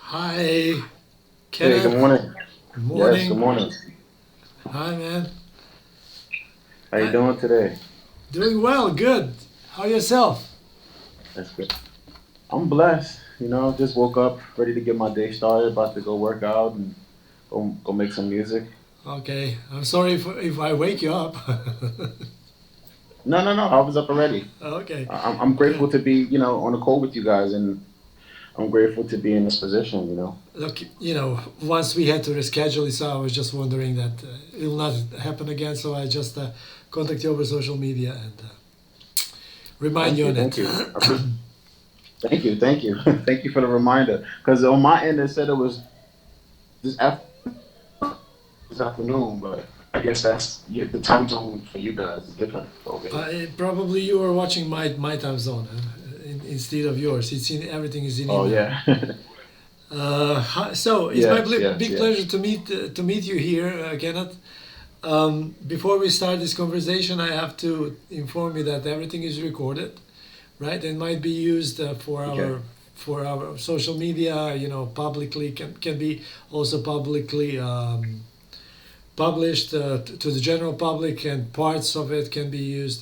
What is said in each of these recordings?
Hi, Hey, good Kenneth. morning. Good Yes, good morning. morning. Hi, man. How you I, doing today? doing well. Good. How yourself? That's good. I'm blessed. Just woke up, ready to get my day started. About to go work out and go make some music. Okay. I'm sorry if I wake you up. No, no, no. I was up already. Okay. I'm Good. grateful to be, on the call with you guys, and I'm grateful to be in this position. Look, once we had to reschedule it, so I was just wondering that it will not happen again. So I just contact you over social media and remind Thank you you, on thank it. you. Thank you, thank you, thank you for the reminder. Because on my end, it said it was this, this afternoon, but I guess that's the time zone for you guys is different over here. Probably you are watching my time zone instead of yours. It's in everything is in Oh India. yeah. So it's my Yes, yes, big yes. pleasure to meet you here, Kenneth. Before we start this conversation, I have to inform you that everything is recorded, right? And might be used Okay. for our social media. Publicly can be also publicly published to the general public, and parts of it can be used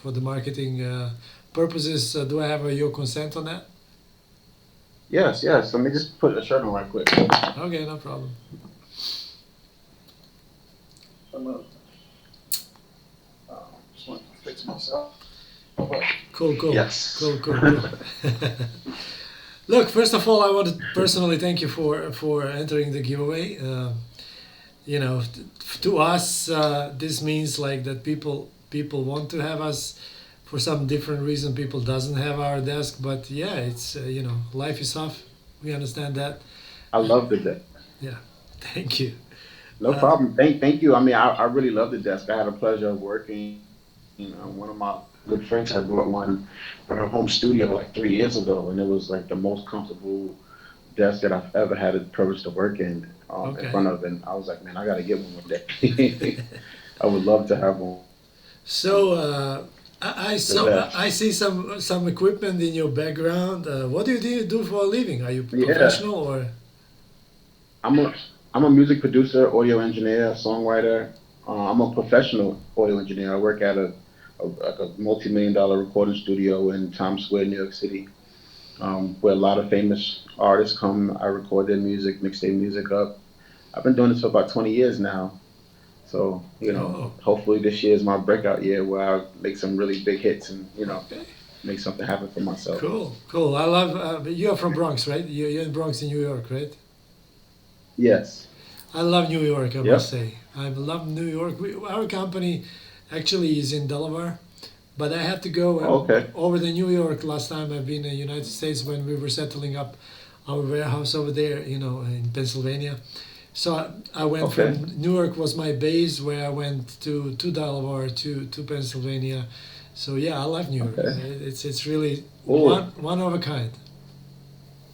for the marketing purposes. Do I have your consent on that? Yes, yes. Let me just put a shirt on right quick. Okay, no problem. Just want to fix myself. Cool, cool, Yes. cool, cool, cool. Look, first of all, I want to personally thank you for entering the giveaway. To us, this means like that people want to have us for some different reason. People doesn't have our desk, but yeah, it's life is tough. We understand that. I love the desk. Yeah, thank you. No problem. Thank you. I mean, I really love the desk. I had a pleasure of working. One of my good friends had brought one for her home studio like 3 years ago, and it was like the most comfortable desk that I've ever had the privilege to work in Okay, front of. And I was like, man, I got to get one day. I would love to have one. so The best. I see some equipment in your background. What do you do for a living? Are you Yeah. professional or? I'm a I'm a music producer, audio engineer, songwriter. I'm a professional audio engineer. I work at a multi-million-dollar recording studio in Times Square, New York City, where a lot of famous artists come. I record their music, mix their music up. I've been doing this for about 20 years now. So, Oh, hopefully this year is my breakout year where I make some really big hits and, okay. make something happen for myself. Cool, cool. I love. You're from Bronx, right? You're in Bronx, in New York, right? Yes. I love New York. I must Yep. say, I love New York. Our company actually is in Delaware, but I had to go Oh, okay. over to New York last time I've been in the United States when we were settling up our warehouse over there, in Pennsylvania. So I went Okay. from New York was my base, where I went to Delaware to Pennsylvania. So yeah, I love New York. Okay. It's really Cool. one of a kind.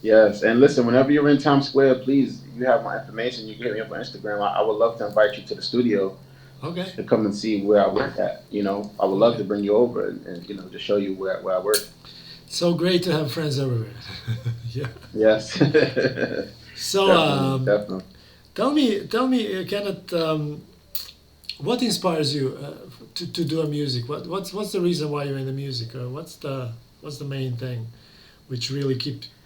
Yes, and listen, whenever you're in Times Square, please, you have my information. You can hit me up on Instagram. I would love to invite you to the studio Okay, to come and see where I work at. I would love okay. to bring you over and to show you where I work. So great to have friends everywhere. Yeah. Yes, So definitely, definitely. tell me, Kenneth, what inspires you to do a music? What's the reason why you're in the music? Or what's the main thing which really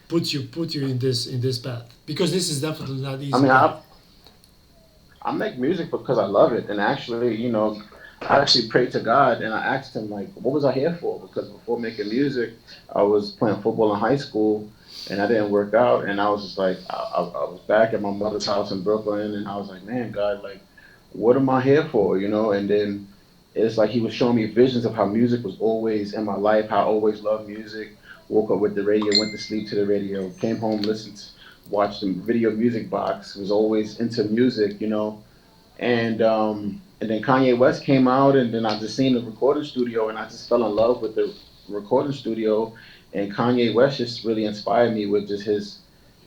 put you in this path? Because this is definitely not I easy mean, path. I make music because I love it, and actually, I actually prayed to God and I asked Him like, what was I here for? Because before making music, I was playing football in high school, and I didn't work out, and I was just like, I was back at my mother's house in Brooklyn, and I was like, man, God, like, what am I here for? And then it's like He was showing me visions of how music was always in my life, how I always loved music. Woke up with the radio, went to sleep to the radio, came home, listened, watched the video music box, was always into music. And then Kanye West came out, and then I just seen the recording studio, and I just fell in love with the recording studio. And Kanye West just really inspired me with just his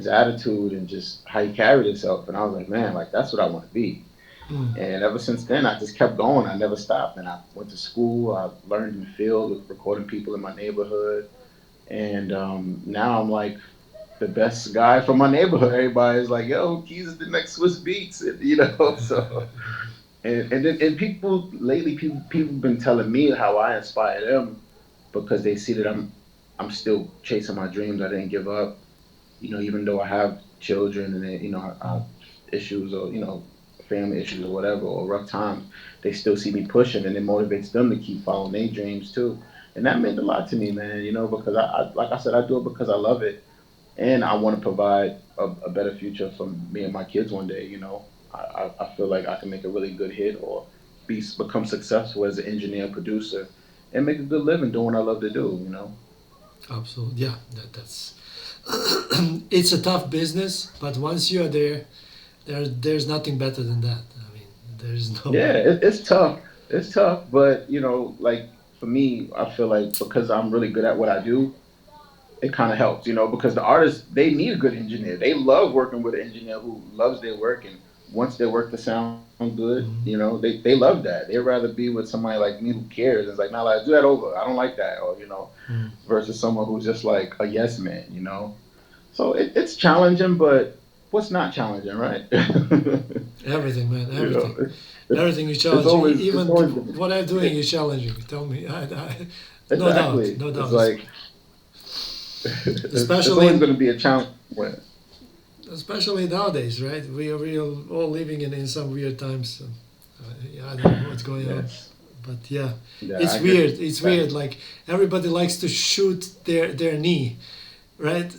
attitude and just how he carried himself. And I was like, man, like that's what I want to be. Hmm. And ever since then, I just kept going. I never stopped. And I went to school. I learned in the field with recording people in my neighborhood. And now I'm like the best guy from my neighborhood. Everybody's like, "Yo, Keys is the next Swiss Beats," and, So and people lately, people been telling me how I inspire them because they see that I'm still chasing my dreams. I didn't give up, even though I have children and they, I have issues or family issues or whatever or rough times. They still see me pushing, and it motivates them to keep following their dreams too. And that meant a lot to me, man. Because I like I said, I do it because I love it, and I want to provide a better future for me and my kids one day. I feel like I can make a really good hit or become successful as an engineer, producer, and make a good living doing what I love to do. Absolutely, yeah. That's it's a tough business, but once you are there, there's nothing better than that. I mean, there's no Yeah, way. it's tough. It's tough, but like for me, I feel like because I'm really good at what I do, it kind of helps, because the artists they need a good engineer. They love working with an engineer who loves their work and wants their work to sound good. Mhm. They love that. They'd rather be with somebody like me who cares. It's like, nah, like do that over. I don't like that, or Mm. versus someone who's just like a yes man. So it's challenging, but what's not challenging, right? Everything, man, you know, everything. it's, Everything is it's challenging. always it's Even always gonna what I'm doing be is challenging. Tell me, no doubt, exactly. no It's doubt. like it's Especially always in, going to be a challenge. When, especially nowadays, right? We are all living in some weird times. So, yeah, I don't know what's going on, yes, but yeah, yeah, it's I get weird. It's that. weird. Like everybody likes to shoot their knee, right?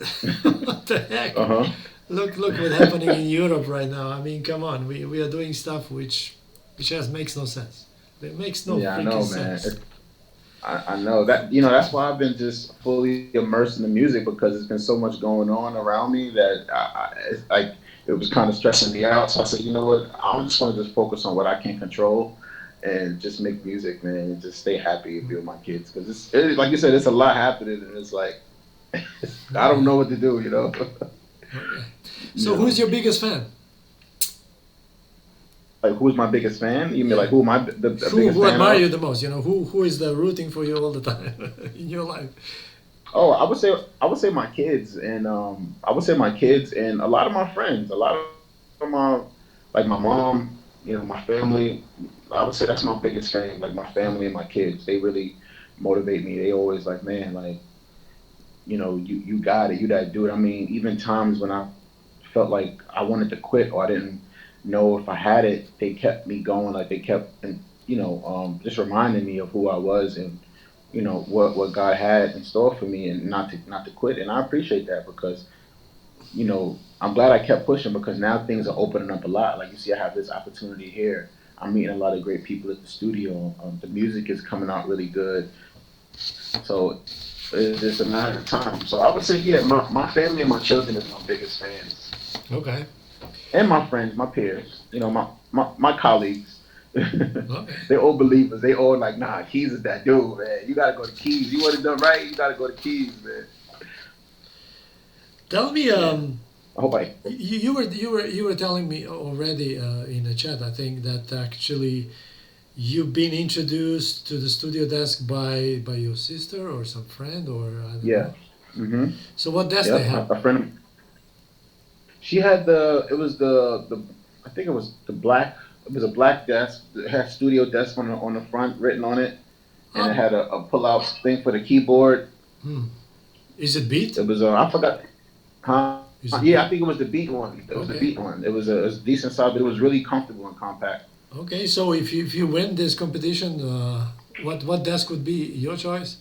What the heck? Uh-huh. Look what's happening in Europe right now. I mean, come on. We are doing stuff which just makes no sense. It makes no Yeah, I freaking know, man. sense. I know that. That's why I've been just fully immersed in the music because there's been so much going on around me that it's like it was kind of stressing me out. So I said, you know what? I'm just going to just focus on what I can control and just make music, man, and just stay happy and be with my kids because like you said, it's a lot happening, and it's like I Oh don't yeah. know what to do. Okay. So you who's know. your biggest fan? Like who's my biggest fan? You mean like Yeah. who am I the biggest Who fan admire you of? the most? Who is the rooting for you all the time in your life? Oh, I would say my kids and I would say my kids and a lot of my friends, a lot of my like my mom, my family. I would say that's my biggest fan. Like my family and my kids, they really motivate me. They always like, man, like you got it, you that dude. I mean, even times when I felt like I wanted to quit or I didn't know if I had it, they kept me going. Like they kept and just reminding me of who I was and what God had in store for me and not to quit. And I appreciate that because I'm glad I kept pushing because now things are opening up a lot. Like you see, I have this opportunity here. I'm meeting a lot of great people at the studio. The music is coming out really good. So it's just a matter of time. So I would say, yeah, my family and my children is my biggest fans. Okay. And my friends, my peers, my colleagues. Okay. They're all believers. They all like, nah, Keys is that dude, man. You gotta go to Keys. You want it done right, you gotta go to Keys, man. Tell me, Yeah. I hope I. you were telling me already in the chat. I think that actually you've been introduced to the studio desk by your sister or some friend or I don't Yeah. know. Mm-hmm. So what desk they Yep. have? A friend. She had the. It was the. I think it was the black. It was a black desk. It had studio desk on the front written on it, and it Oh, had a pull out thing for the keyboard. hmm. Is it beat? It was I forgot. Huh? Is Yeah, it I beat? think it was the beat one. It was the beat Okay. one. It was a decent size, but it was really comfortable and compact. Okay. So if you win this competition, what desk would be your choice?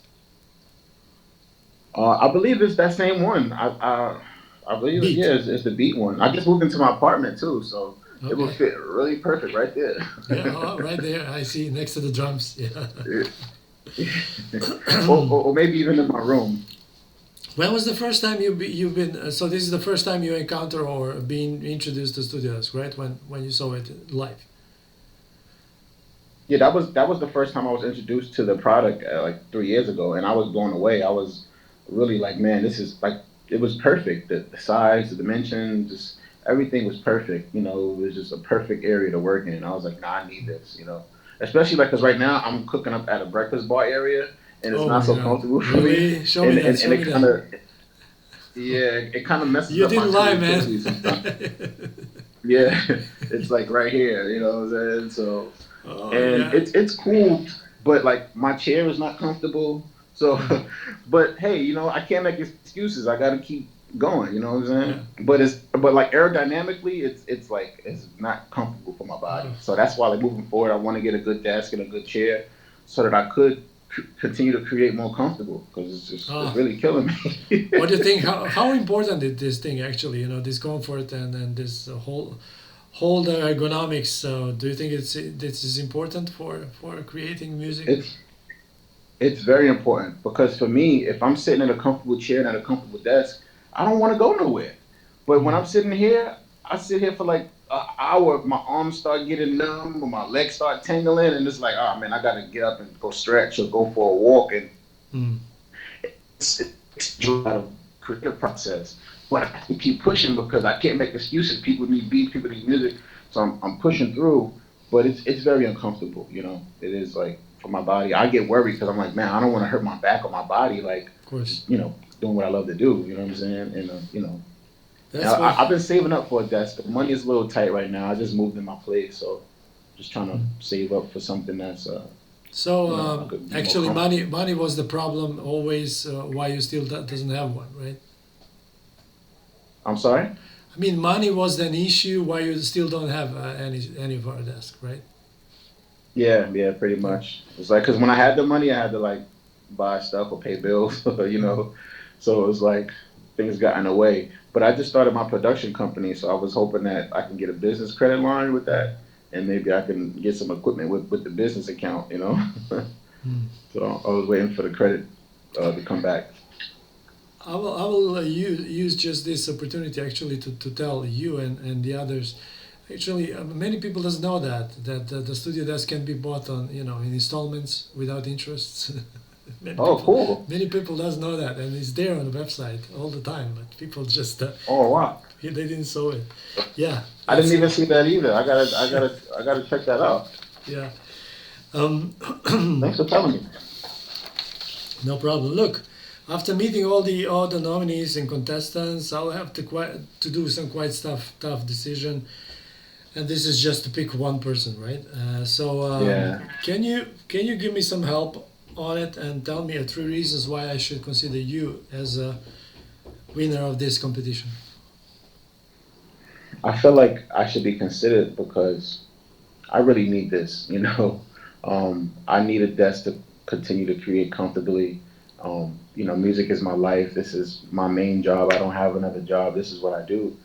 I believe it's that same one. I believe Beat. yeah, it's the beat one. I just moved into my apartment too, so it would Okay. fit really perfect right there. Yeah. Oh, right there. I see next to the drums. Yeah. or maybe even in my room. When was the first time you've been? So this is the first time you encounter or being introduced to studios, right? When you saw it live. Yeah, that was the first time I was introduced to the product like 3 years ago, and I was blown away. I was really like, man, this is like it was perfect. The size, the dimensions, just everything was perfect. It was just a perfect area to work in. And I was like, nah, I need this. Especially like because right now I'm cooking up at a breakfast bar area, and it's Oh not my so God! comfortable for me. Really? Show me And that. and, and Show me it kind that. of yeah, it kind of messes You up my didn't lie, man. creativity sometimes. Yeah, it's like right here, you know what I'm saying? So, Oh and yeah. it's cool, but like my chair is not comfortable. So, Mm, but hey, I can't make excuses. I got to keep going. You know what I'm yeah. saying? But like aerodynamically, it's like it's not comfortable for my body. Oh. So that's why like moving forward, I want to get a good desk and a good chair, so that I could continue to create more comfortable because it's Oh. really killing me. What do you think? How important is this thing actually? This comfort and this whole the ergonomics. So do you think this is important for creating music? it's It's very important because for me, if I'm sitting in a comfortable chair and at a comfortable desk, I don't want to go nowhere. But when Mm. I'm sitting here, I sit here for like an hour. My arms start getting numb, or my legs start tingling, and it's like, oh man, I gotta get up and go stretch or go for a walk, and Mm. it's a lot of creative process. But I have to keep pushing because I can't make excuses. People need beats, people need music, so I'm pushing through. But it's very uncomfortable. It is like for my body. I get worried because I'm like, man, I don't want to hurt my back or my body, like Of course. doing what I love to do. You know what I'm saying? And That's what. I've been saving up for a desk. The money is a little tight right now. I just moved in my place, so just trying to Mm. save up for something that's So I could be more actually, comfortable. money was the problem always. Why you still doesn't have one, right? I'm sorry. I mean, money was an issue. Why you still don't have any of our desk, right? Yeah, yeah, pretty Yeah. much. It's like because when I had the money, I had to like buy stuff or pay bills, Mm. So it was like things got in the way. But I just started my production company, so I was hoping that I can get a business credit line with Mm. that, and maybe I can get some equipment with the business account. Mm. So I was waiting for the credit to come back. I will use just this opportunity actually to tell you and the others. Actually, many people doesn't know that the studio desk can be bought on in installments without interests. many Oh, people cool. many people doesn't know that, and it's there on the website all the time. But people just Oh, wow. they didn't saw it. Yeah, I that's didn't it. even see that either. Yeah, I gotta check that out. yeah. Um, Thanks for telling me. no problem. Look, after meeting all the nominees and contestants, I'll have to do some quite tough decision. And this is just to pick one person, right? So Yeah. can you give me some help on it and tell me three reasons why I should consider you as a winner of this competition? I feel like I should be considered because I really need this. I need a desk to continue to create comfortably. Music is my life. This is my main job. I don't have another job. This is what I do,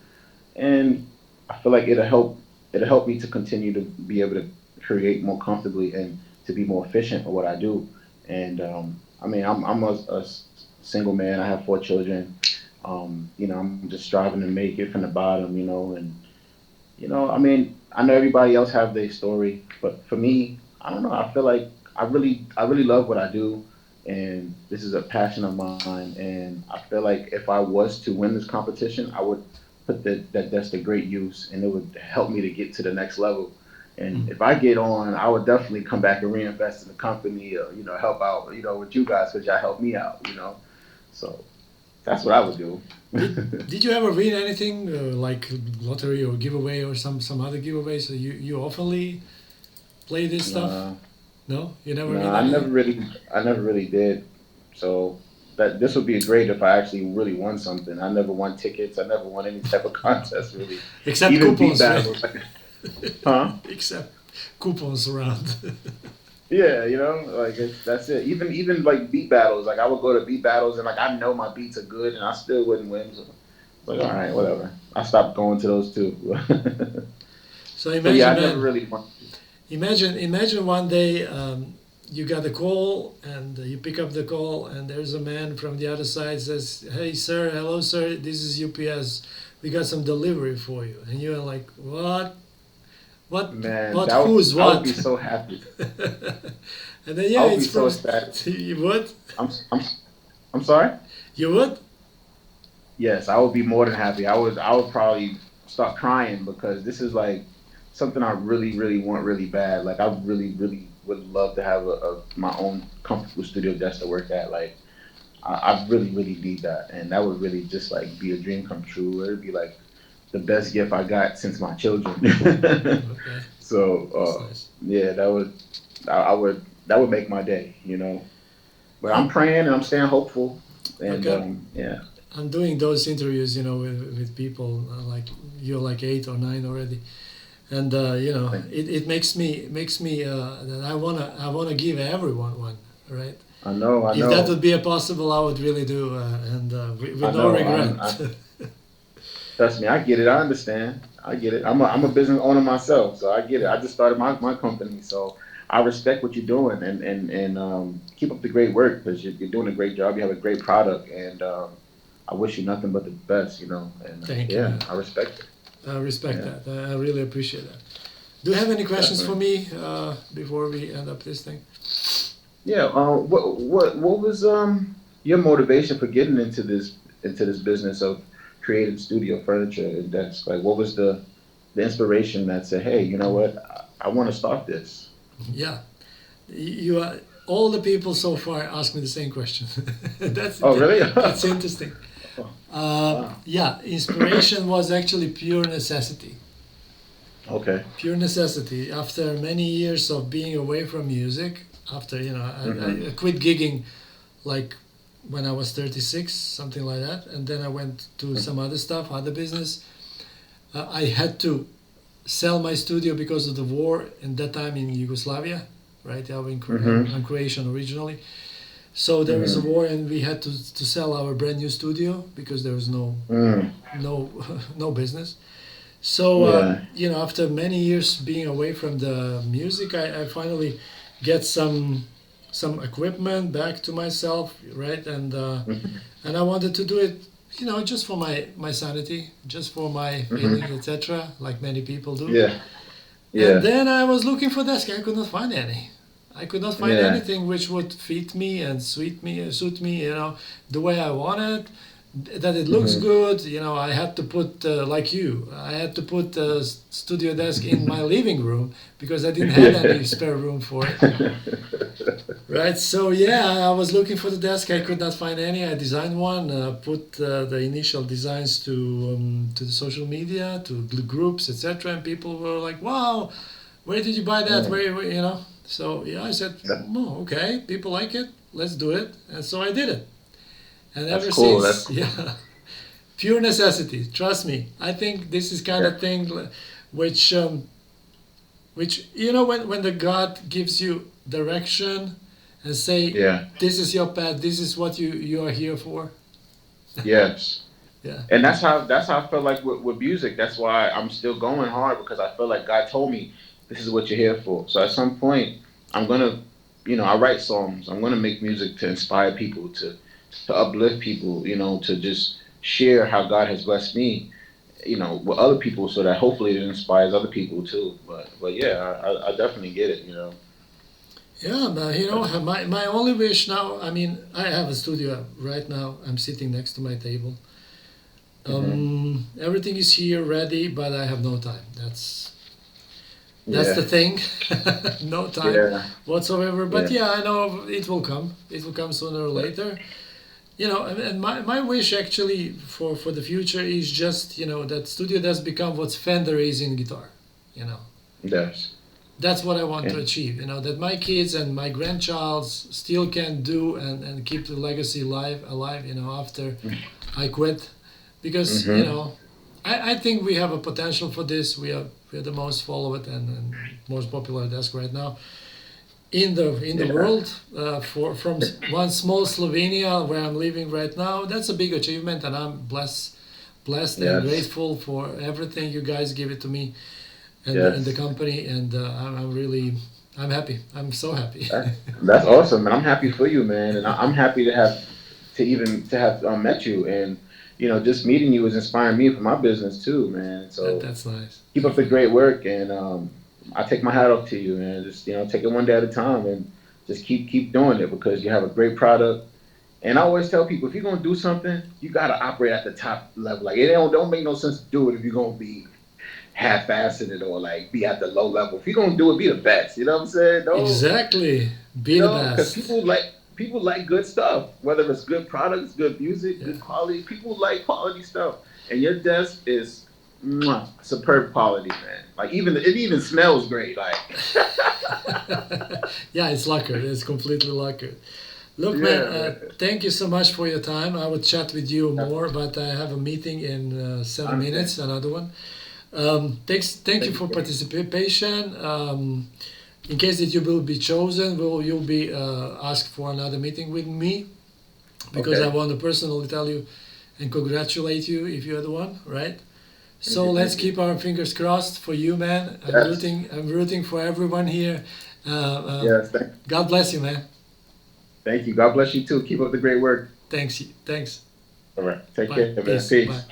and I feel like it'll help me to continue to be able to create more comfortably and to be more efficient at what I do. And I mean, I'm a single man. I have 4 children. I'm just striving to make it from the bottom. And I mean, I know everybody else have their story, but for me, I don't know. I feel like I really love what I do, and this is a passion of mine. And I feel like if I was to win this competition, I would put that desk to great use, and it would help me to get to the next level. And Mm. if I get on, I would definitely come back and reinvest in the company, or help out, with you guys because y'all help me out. So that's what I would do. Did you ever win anything like lottery or giveaway or some other giveaway? So you oftenly play this stuff? Nah. No, you never No, win anything I never really did. So that this would be great if I actually really won something. I never won tickets. I never won any type of contest really. except Even beat coupons, right? battles. Huh? except coupons around. Yeah, like that's it. Even like beat battles. Like I would go to beat battles and like I know my beats are good and I still wouldn't win. So it's like all right, whatever. I stopped going to those too. So But yeah, imagine, I never man. really won. Imagine one day you got a call and you pick up the call and there's a man from the other side says, "Hey sir, hello sir, this is UPS. We got some delivery for you." And you're like, "What? What? Man, What? Who's I would be what?" so happy. And then I yeah, would be it's so from. ecstatic. You would? I'm I'm I'm sorry. You would? Yes, I would be more than happy. I would probably start crying because this is like something I really, really want really bad. Like I really, really would love to have my own comfortable studio desk to work at. Like I really, really need that, and that would really just like be a dream come true. It'd be like the best gift I got since my children. Okay, So that's nice. yeah, I would that would make my day, you know. But I'm Um, praying and I'm staying hopeful, and okay, yeah. I'm doing those interviews, with people like you're like 8 or 9 already, and it makes me that I wanna give everyone one, right? I If that know, would be a possible, I would really do, and with I no know. regret. Trust me, I get it. I understand. I get it. I'm a business owner myself, so I get it. I just started my company, so I respect what you're doing, and keep up the great work because you're doing a great job. You have a great product, and I wish you nothing but the best, you know. And Thank you, yeah, man. I respect it. I respect Yeah, that. I really appreciate that. Do you have any questions for definitely. me before we end up this thing? Yeah. What was your motivation for getting into this business of creating studio furniture and desks? Like, what was the inspiration that said, hey, you know what, I want to start this? Yeah, you are. All the people so far ask me the same question. that's Oh, really? that's interesting. Wow. Yeah, inspiration was actually pure necessity. Okay. Pure necessity. After many years of being away from music, after Mm-hmm. I quit gigging like when I was 36, something like that, and then I went to some other stuff, other business. I had to sell my studio because of the war in that time in Yugoslavia, right? I'm Mm-hmm. Croatian originally. So there was a Mm-hmm. war, and we had to sell our brand new studio because there was Mm. no no business. So Yeah. after many years being away from the music, I finally get some equipment back to myself, right? Mm-hmm. And I wanted to do it, just for my sanity, just for my feelings, Mm-hmm. etc. Like many people do. Yeah. And Yeah. then I was looking for desk. I could not find any. I could not find Yeah. anything which would fit me and suit me, the way I wanted. That it looks Mm-hmm. good. I had to put like you. I had to put a studio desk in my living room because I didn't have any Yeah. spare room for it. Right. So yeah, I was looking for the desk. I could not find any. I designed one. Put the initial designs to the social media, to the groups, etc. And people were like, "Wow, where did you buy that? Mm. Where?" So yeah, I said, That- "Oh, okay. People like it. Let's do it." And so I did it. And that's ever cool. That's since, cool. yeah, pure necessity. Trust me. I think this is kind Yeah. of thing which when the God gives you direction and say, Yeah. this is your path, this is what you are here for. Yes. Yeah. And that's how I feel like with music. That's why I'm still going hard because I feel like God told me this is what you're here for. So at some point, I'm gonna, I write songs. I'm gonna make music to inspire people, to uplift people, to just share how God has blessed me, with other people, so that hopefully it inspires other people too. But yeah, I definitely get it. Yeah, but Definitely. my only wish now, I mean, I have a studio right now. I'm sitting next to my table. Hmm. Everything is here ready, but I have no time. That's the Yeah. thing. No time Yeah. whatsoever. But Yeah. yeah, I know it will come. It will come sooner or later. And my wish actually for the future is just, that studio does become what Fender is in guitar. You know, Yes. that's what I want to Yeah. achieve. That my kids and my grandchilds still can do and keep the legacy alive. After I quit, because Hmm. I think we have a potential for this. We are the most followed and most popular desk right now in the Yeah. world, from one small Slovenia where I'm living right now. That's a big achievement, and I'm blessed and Yes. grateful for everything you guys give it to me and the Yes. company. And I'm happy. I'm so happy. That's awesome, and I'm happy for you, man. And I'm happy to have met you, and just meeting you is inspiring me for my business too, man. So That's nice. keep up Thank the you. great work, and I take my hat off to you, man. Just take it one day at a time, and just keep doing it because you have a great product. And I always tell people, if you're gonna do something, you gotta operate at the top level. Like it don't make no sense to do it if you're gonna be half-assing it or like be at the low level. If you're gonna do it, be the best. You know what I'm saying? Don't Exactly. you Be the know? Because best. people like people like good stuff, whether it's good products, good music, Yeah. good quality. People like quality stuff, and your desk is superb quality, man. Like even it even smells great. Like Yeah, it's lacquered. It's completely lacquered. Look, man, yeah, man. thank you so much for your time. I would chat with you more, but I have a meeting in I 7 minutes, understand. another one. Thank you Thank you, for Kenny. participation. In case that you will be chosen, you'll be asked for another meeting with me because I Okay. want to personally tell you and congratulate you if you're the one, right? Thank So you. let's Thank you. keep our fingers crossed for you, man. I'm Yes. rooting. I'm rooting for everyone here. Uh, Yes. God bless you, man. Thank you. God bless you too. Keep up the great work. Thanks. Thanks. All right. Take Bye. care, man. Peace. Bye. Peace.